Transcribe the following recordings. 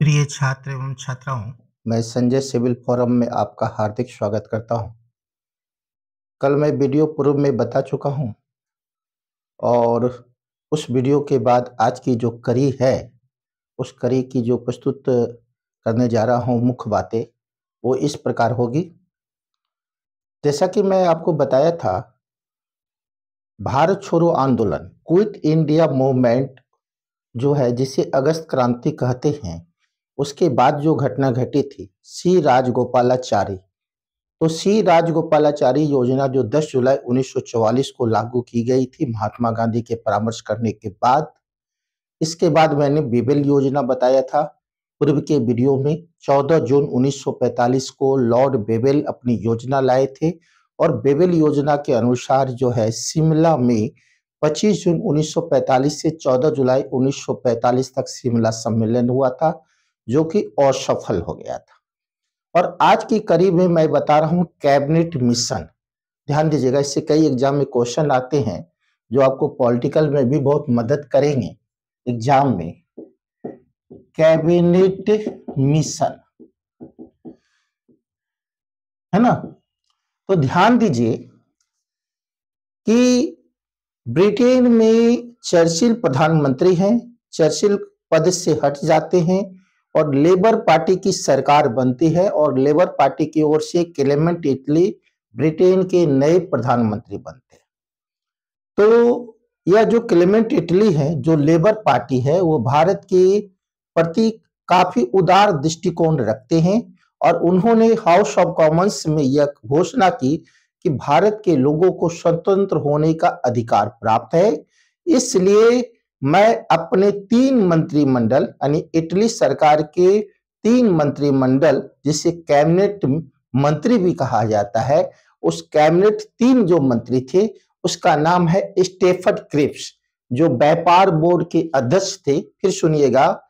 प्रिय छात्र एवं छात्राओं, मैं संजय सिविल फोरम में आपका हार्दिक स्वागत करता हूं। कल मैं वीडियो पूर्व में बता चुका हूं और उस वीडियो के बाद आज की जो कड़ी है, उस कड़ी की जो प्रस्तुत करने जा रहा हूं मुख्य बातें वो इस प्रकार होगी। जैसा कि मैं आपको बताया था, भारत छोड़ो आंदोलन, क्विट इंडिया मूवमेंट जो है, जिसे अगस्त क्रांति कहते हैं, उसके बाद जो घटना घटी थी, सी राजगोपालाचारी। तो सी राजगोपालाचारी योजना जो 10 जुलाई 1944 को लागू की गई थी महात्मा गांधी के परामर्श करने के बाद। इसके बाद मैंने बेबेल योजना बताया था पूर्व के वीडियो में। 14 जून 1945 को लॉर्ड बेबेल अपनी योजना लाए थे और बेबेल योजना के अनुसार जो है शिमला में 25 जून 1945 से 14 जुलाई 1945 तक शिमला सम्मेलन हुआ था, जो कि असफल हो गया था। और आज की कड़ी में मैं बता रहा हूं कैबिनेट मिशन। ध्यान दीजिएगा, इससे कई एग्जाम में क्वेश्चन आते हैं जो आपको पॉलिटिकल में भी बहुत मदद करेंगे एग्जाम में। कैबिनेट मिशन है ना। तो ध्यान दीजिए कि ब्रिटेन में चर्चिल प्रधानमंत्री हैं, चर्चिल पद से हट जाते हैं और लेबर पार्टी की सरकार बनती है और लेबर पार्टी की ओर से क्लेमेंट एटली ब्रिटेन के नए प्रधानमंत्री बनते हैं। तो यह जो क्लेमेंट एटली है, जो लेबर पार्टी है, वो भारत के प्रति काफी उदार दृष्टिकोण रखते हैं और उन्होंने हाउस ऑफ कॉमन्स में यह घोषणा की कि भारत के लोगों को स्वतंत्र होने का अधिकार प्राप्त है। इसलिए मैं अपने 3 मंत्रिमंडल यानी इटली सरकार के 3 मंत्रिमंडल, जिसे कैबिनेट मंत्री भी कहा जाता है, उस कैबिनेट 3 जो मंत्री थे उसका नाम है स्टेफर्ड क्रिप्स, जो व्यापार बोर्ड के अध्यक्ष थे। फिर सुनिएगा,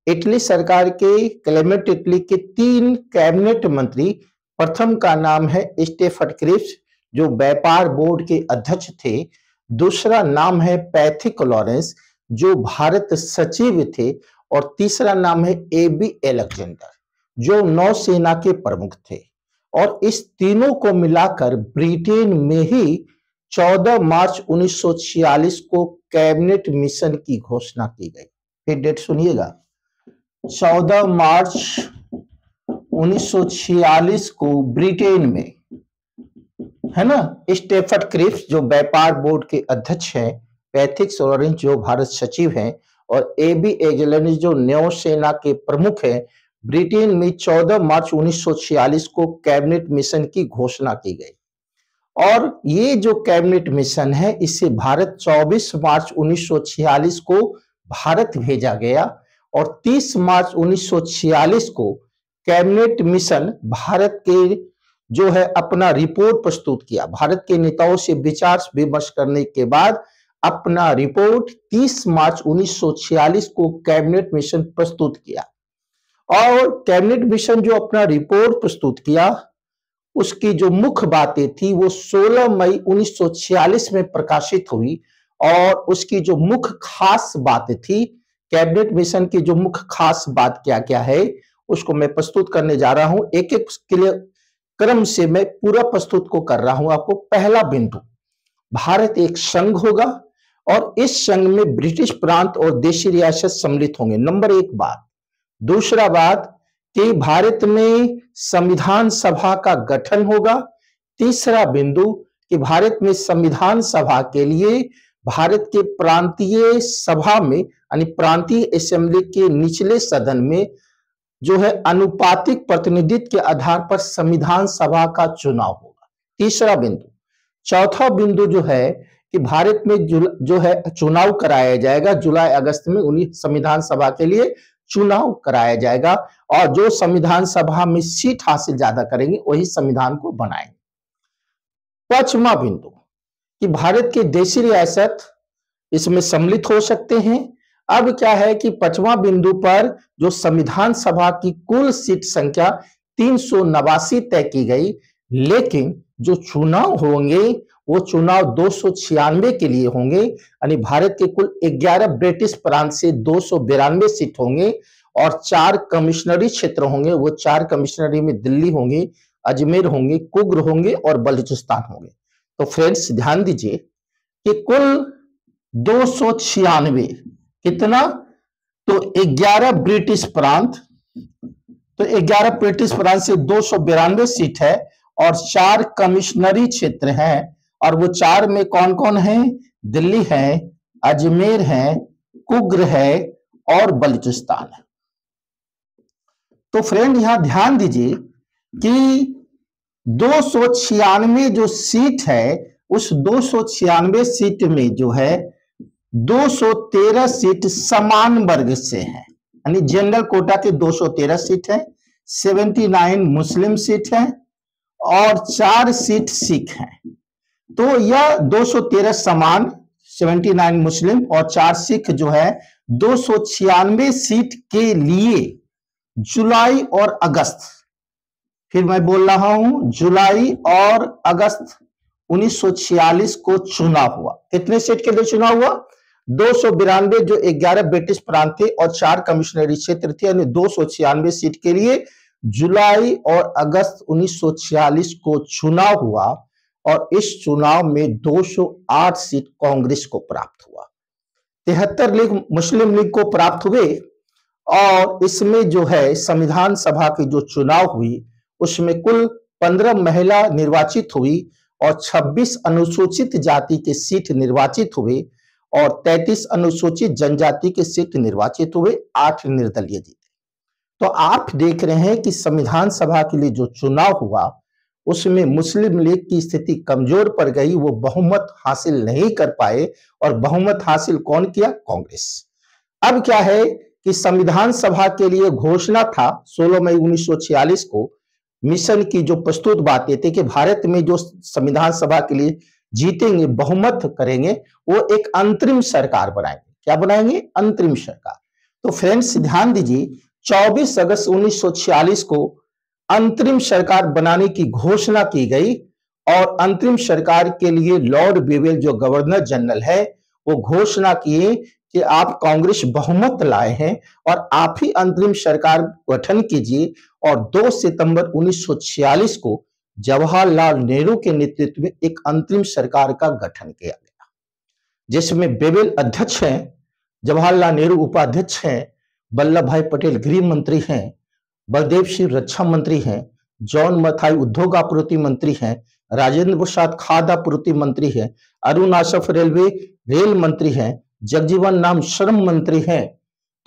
इटली सरकार के क्लेमेंट इटली के 3 कैबिनेट मंत्री, प्रथम का नाम है स्टेफर्ड क्रिप्स जो व्यापार बोर्ड के अध्यक्ष थे। दूसरा नाम है पैथिक लॉरेंस जो भारत सचिव थे और तीसरा नाम है एबी अलेक्जेंडर जो नौसेना के प्रमुख थे। और इस तीनों को मिलाकर ब्रिटेन में ही 14 मार्च 1946 को कैबिनेट मिशन की घोषणा की गई। फिर डेट सुनिएगा, 14 मार्च 1946 को ब्रिटेन में, है ना, स्टेफर्ड क्रिप्स जो व्यापार बोर्ड के अध्यक्ष हैं, पैथिक लॉरेंस जो भारत सचिव हैं और एबी अलेक्जेंडर जो नौसेना के प्रमुख हैं, ब्रिटेन में 14 मार्च 1946 को कैबिनेट मिशन की घोषणा की गई। और ये जो कैबिनेट मिशन है, इससे भारत 24 मार्च 1946 को भारत भेजा गया और 30 मार्च 1946 को कैबिनेट मिशन भारत के जो है अपना रिपोर्ट प्रस्तुत किया। भारत के नेताओं से विचार विमर्श करने के बाद अपना रिपोर्ट 30 मार्च 1946 को कैबिनेट मिशन प्रस्तुत किया। और कैबिनेट मिशन जो अपना रिपोर्ट प्रस्तुत किया, उसकी जो मुख्य बातें थी वो 16 मई 1946 में प्रकाशित हुई। और उसकी जो मुख्य खास बातें थी, कैबिनेट मिशन की जो मुख्य खास बात क्या क्या है, उसको मैं प्रस्तुत करने जा रहा हूं। एक एक क्रम से मैं पूरा प्रस्तुत को कर रहा हूं आपको। पहला बिंदु, भारत एक संघ होगा और इस संघ में ब्रिटिश प्रांत और देशी रियासत सम्मिलित होंगे, नंबर 1 बात। दूसरा बात कि भारत में संविधान सभा का गठन होगा। तीसरा बिंदु कि भारत में संविधान सभा के लिए भारत के प्रांतीय सभा में यानी प्रांतीय असेंबली के निचले सदन में जो है अनुपातिक प्रतिनिधित्व के आधार पर संविधान सभा का चुनाव होगा। तीसरा बिंदु। चौथा बिंदु जो है कि भारत में जो है चुनाव कराया जाएगा, जुलाई अगस्त में उन्हीं संविधान सभा के लिए चुनाव कराया जाएगा और जो संविधान सभा में सीट हासिल ज्यादा करेंगे वही संविधान को बनाएंगे। पांचवा बिंदु कि भारत के देशी रियासत इसमें सम्मिलित हो सकते हैं। अब क्या है कि 5वां बिंदु पर जो संविधान सभा की कुल सीट संख्या 389 तय की गई, लेकिन जो चुनाव होंगे वो चुनाव 296 के लिए होंगे, यानी भारत के कुल 11 ब्रिटिश प्रांत से 292 सीट होंगे और 4 कमिश्नरी क्षेत्र होंगे। वो 4 कमिश्नरी में दिल्ली होंगे, अजमेर होंगे, कुग्र होंगे और बलूचिस्तान होंगे। तो फ्रेंड्स ध्यान दीजिए कि कुल 296, कितना, तो 11 ब्रिटिश प्रांत, तो 11 ब्रिटिश प्रांत से 292 सीट है और 4 कमिश्नरी क्षेत्र हैं। और वो 4 में कौन कौन है? दिल्ली है, अजमेर है, कुग्र है और बलूचिस्तान है। तो फ्रेंड यहां ध्यान दीजिए कि 296 जो सीट है, उस 296 सीट में जो है 213 सीट समान वर्ग से है, यानी जनरल कोटा के 213 सीट है, 79 मुस्लिम सीट है और 4 सीट सिख है। तो यह 213 समान, 79 मुस्लिम और 4 सिख जो है 296 सीट के लिए जुलाई और अगस्त, फिर मैं बोल रहा हूं, जुलाई और अगस्त 1946 को चुनाव हुआ। कितने सीट के लिए चुनाव हुआ? 292, जो 11 ब्रिटिश प्रांत थे और 4 कमिश्नरी क्षेत्र थे, यानी 296 सीट के लिए जुलाई और अगस्त 1946 को चुनाव हुआ। और इस चुनाव में 208 सीट कांग्रेस को प्राप्त हुआ, 73 लीग मुस्लिम लीग को प्राप्त हुए। और इसमें जो है संविधान सभा की जो चुनाव हुई उसमें कुल 15 महिला निर्वाचित हुई और 26 अनुसूचित जाति के सीट निर्वाचित हुए और 33 अनुसूचित जनजाति के सीट निर्वाचित हुए, 8 निर्दलीय जीते। तो आप देख रहे हैं कि संविधान सभा के लिए जो चुनाव हुआ उसमें मुस्लिम लीग की स्थिति कमजोर पड़ गई, वो बहुमत हासिल नहीं कर पाए। और बहुमत हासिल कौन किया? कांग्रेस। अब क्या है कि संविधान सभा के लिए घोषणा था 16 मई 1946 को, मिशन की जो प्रस्तुत बातें थी कि भारत में जो संविधान सभा के लिए जीतेंगे, बहुमत करेंगे, वो एक अंतरिम सरकार बनाएंगे। क्या बनाएंगे? अंतरिम सरकार। तो फ्रेंड्स ध्यान दीजिए, 24 अगस्त 1946 को अंतरिम सरकार बनाने की घोषणा की गई और अंतरिम सरकार के लिए लॉर्ड बेवेल जो गवर्नर जनरल है वो घोषणा किए कि आप कांग्रेस बहुमत लाए हैं और आप ही अंतरिम सरकार गठन कीजिए। और 2 सितंबर 1946 को जवाहरलाल नेहरू के नेतृत्व में एक अंतरिम सरकार का गठन किया गया, जिसमें बेवेल अध्यक्ष हैं, जवाहरलाल नेहरू उपाध्यक्ष हैं, वल्लभ भाई पटेल गृह मंत्री हैं, बलदेव सिंह रक्षा मंत्री हैं, जॉन मथाई उद्योग आपूर्ति मंत्री हैं, राजेंद्र प्रसाद खाद्य आपूर्ति मंत्री हैं, अरुण आसफ रेलवे रेल मंत्री हैं, जगजीवन राम श्रम मंत्री हैं,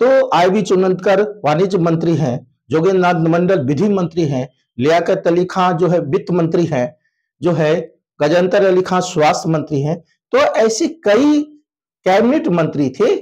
तो आईवी चुनंदकर वाणिज्य मंत्री हैं, जोगेंद्र नाथ मंडल विधि मंत्री हैं, लियाकत अली खां जो है वित्त मंत्री हैं, जो है गजेंद्र अली खां स्वास्थ्य मंत्री हैं। तो ऐसे कई कैबिनेट मंत्री थे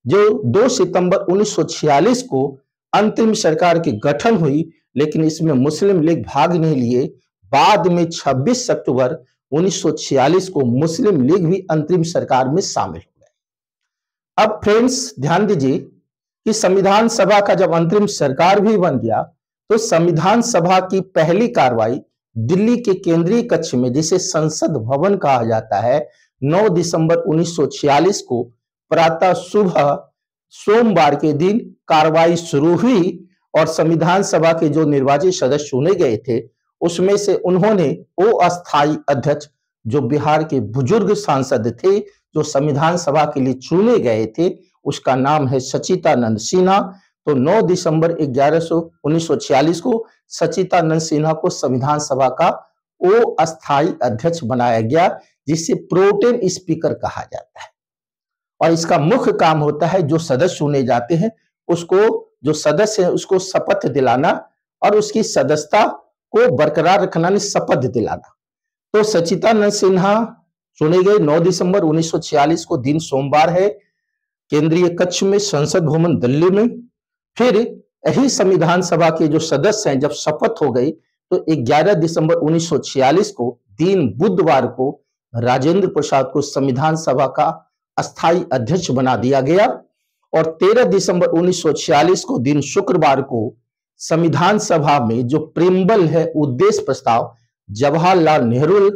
जो 2 सितंबर 1946 को अंतिम सरकार की गठन हुई, लेकिन इसमें मुस्लिम लीग भाग नहीं लिए। बाद में 26 अक्टूबर 1946 को मुस्लिम लीग भी अंतरिम सरकार में शामिल हो गए। अब फ्रेंड्स ध्यान दीजिए कि संविधान सभा का जब अंतरिम सरकार भी बन गया तो संविधान सभा की पहली कार्रवाई दिल्ली के केंद्रीय कक्ष में, जिसे संसद भवन कहा जाता है, 9 दिसंबर 1946 को प्रातः सुबह सोमवार के दिन कार्रवाई शुरू हुई। और संविधान सभा के जो निर्वाचित सदस्य चुने गए थे उसमें से उन्होंने वो अस्थायी अध्यक्ष जो बिहार के बुजुर्ग सांसद थे जो संविधान सभा के लिए चुने गए थे, उसका नाम है सचिदानंद सिन्हा। तो 9 दिसंबर 1946 को सचिदानंद सिन्हा को संविधान सभा का वो अस्थायी अध्यक्ष बनाया गया, जिसे प्रोटेम स्पीकर कहा जाता है। और इसका मुख्य काम होता है जो सदस्य चुने जाते हैं उसको, जो सदस्य है उसको शपथ दिलाना और उसकी सदस्यता को बरकरार रखना, शपथ दिलाना। तो सचिदानंद सिन्हा चुने गए 9 दिसंबर 1946 को, दिन सोमवार है, केंद्रीय कक्ष में, संसद भवन दिल्ली में। फिर यही संविधान सभा के जो सदस्य हैं जब शपथ हो गई तो 11 दिसंबर 1946 को, दिन बुधवार को, राजेंद्र प्रसाद को संविधान सभा का अस्थायी अध्यक्ष बना दिया गया। और 13 दिसंबर 1946 को, दिन शुक्रवार को, संविधान सभा में जो प्रेम्बल है, उद्देश्य प्रस्ताव जवाहरलाल नेहरू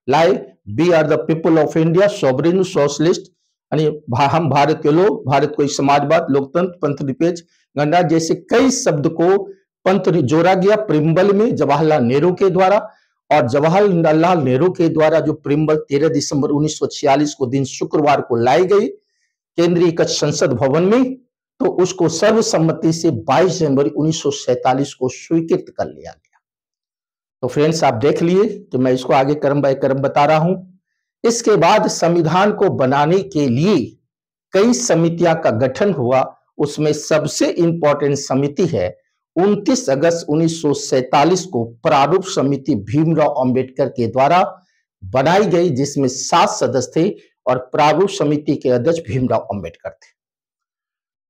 लाए, we are the people of India sovereign socialist, यानी हम भारत के लोग, भारत को समाजवाद, लोकतंत्र, पंथनिरपेक्ष, गणराज्य जैसे कई शब्द को पंथ जोड़ा गया प्रिम्बल में जवाहरलाल नेहरू के द्वारा, और जवाहरलाल नेहरू के द्वारा जो प्रिम्बल 13 दिसंबर 1946 को दिन शुक्रवार को लाई गई केंद्रीय कक्ष संसद भवन में, तो उसको सर्वसम्मति से 22 जनवरी 1947 को स्वीकृत कर लिया गया। तो फ्रेंड्स आप देख लिए कि मैं इसको आगे क्रम बाय क्रम बता रहा हूं। इसके बाद संविधान को बनाने के लिए कई समितियां का गठन हुआ, उसमें सबसे इंपॉर्टेंट समिति है 29 अगस्त 1947 को प्रारूप समिति भीमराव अंबेडकर के द्वारा बनाई गई, जिसमें 7 सदस्य थे और प्रारूप समिति के अध्यक्ष भीमराव अंबेडकर थे।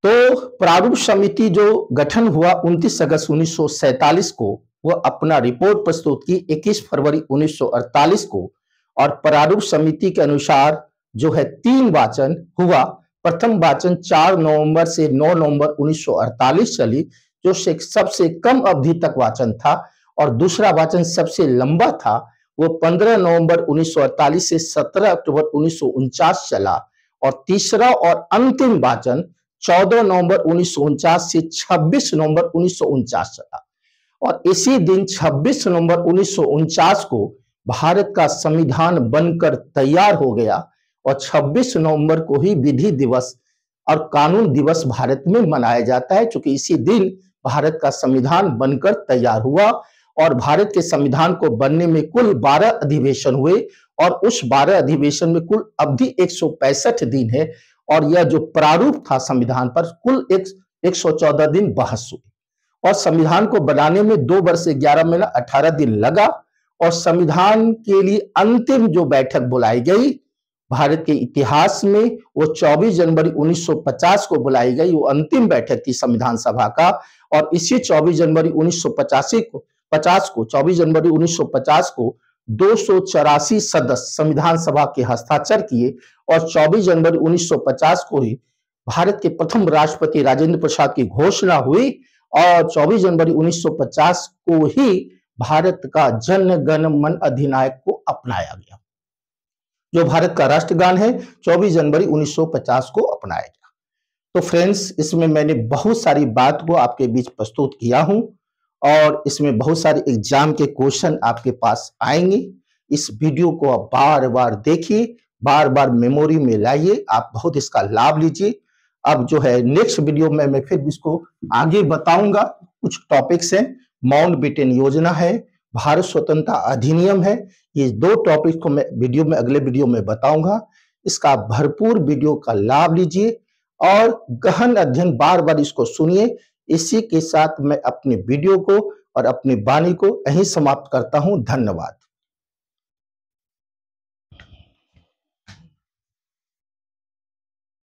तो प्रारूप समिति जो गठन हुआ 29 अगस्त 1947 को, वह अपना रिपोर्ट प्रस्तुत की 21 फरवरी 1948 को, और प्रारूप समिति के अनुसार जो है 3 वाचन हुआ। प्रथम वाचन 4 नवंबर से 9 नवंबर 1948 चली, जो सबसे कम अवधि तक वाचन था, और दूसरा वाचन सबसे लंबा था, वो 15 नवंबर 1948 से 17 अक्टूबर 1949 चला, और तीसरा और अंतिम वाचन 14 नवंबर 1949 से 26 नवंबर 1949 चला। और इसी दिन 26 नवंबर 1949 को भारत का संविधान बनकर तैयार हो गया, और 26 नवंबर को ही विधि दिवस और कानून दिवस भारत में मनाया जाता है, क्योंकि इसी दिन भारत का संविधान बनकर तैयार हुआ। और भारत के संविधान को बनने में कुल 12 अधिवेशन हुए, और उस 12 अधिवेशन में कुल अवधि 165 दिन है, और यह जो प्रारूप था संविधान पर कुल 114 दिन बहस हुई। और संविधान को बनाने में 2 वर्ष से 11 महीना 18 दिन लगा, और संविधान के लिए अंतिम जो बैठक बुलाई गई भारत के इतिहास में, वो 24 जनवरी 1950 को बुलाई गई। वो अंतिम बैठक थी संविधान सभा का, और इसी 24 जनवरी 1950 को 24 जनवरी 1950 को 284 सदस्य संविधान सभा के हस्ताक्षर किए, और 24 जनवरी 1950 को ही भारत के प्रथम राष्ट्रपति राजेंद्र प्रसाद की घोषणा हुई, और 24 जनवरी 1950 को ही भारत का जन गण मन अधिनायक को अपनाया गया, जो भारत का राष्ट्रगान है 24 जनवरी 1950 को अपनाया गया। तो फ्रेंड्स, इसमें मैंने बहुत सारी बात को आपके बीच प्रस्तुत किया हूं, और इसमें बहुत सारे एग्जाम के क्वेश्चन आपके पास आएंगे। इस वीडियो को आप बार बार देखिए, बार बार मेमोरी में लाइए, आप बहुत इसका लाभ लीजिए। अब जो है नेक्स्ट वीडियो में मैं फिर इसको आगे बताऊंगा। कुछ टॉपिक्स हैं, माउंटबेटन योजना है, भारत स्वतंत्रता अधिनियम है, ये 2 टॉपिक को मैं अगले वीडियो में बताऊंगा। इसका भरपूर वीडियो का लाभ लीजिए और गहन अध्ययन बार बार इसको सुनिए। इसी के साथ मैं अपने वीडियो को और अपनी वाणी को यहीं समाप्त करता हूं। धन्यवाद।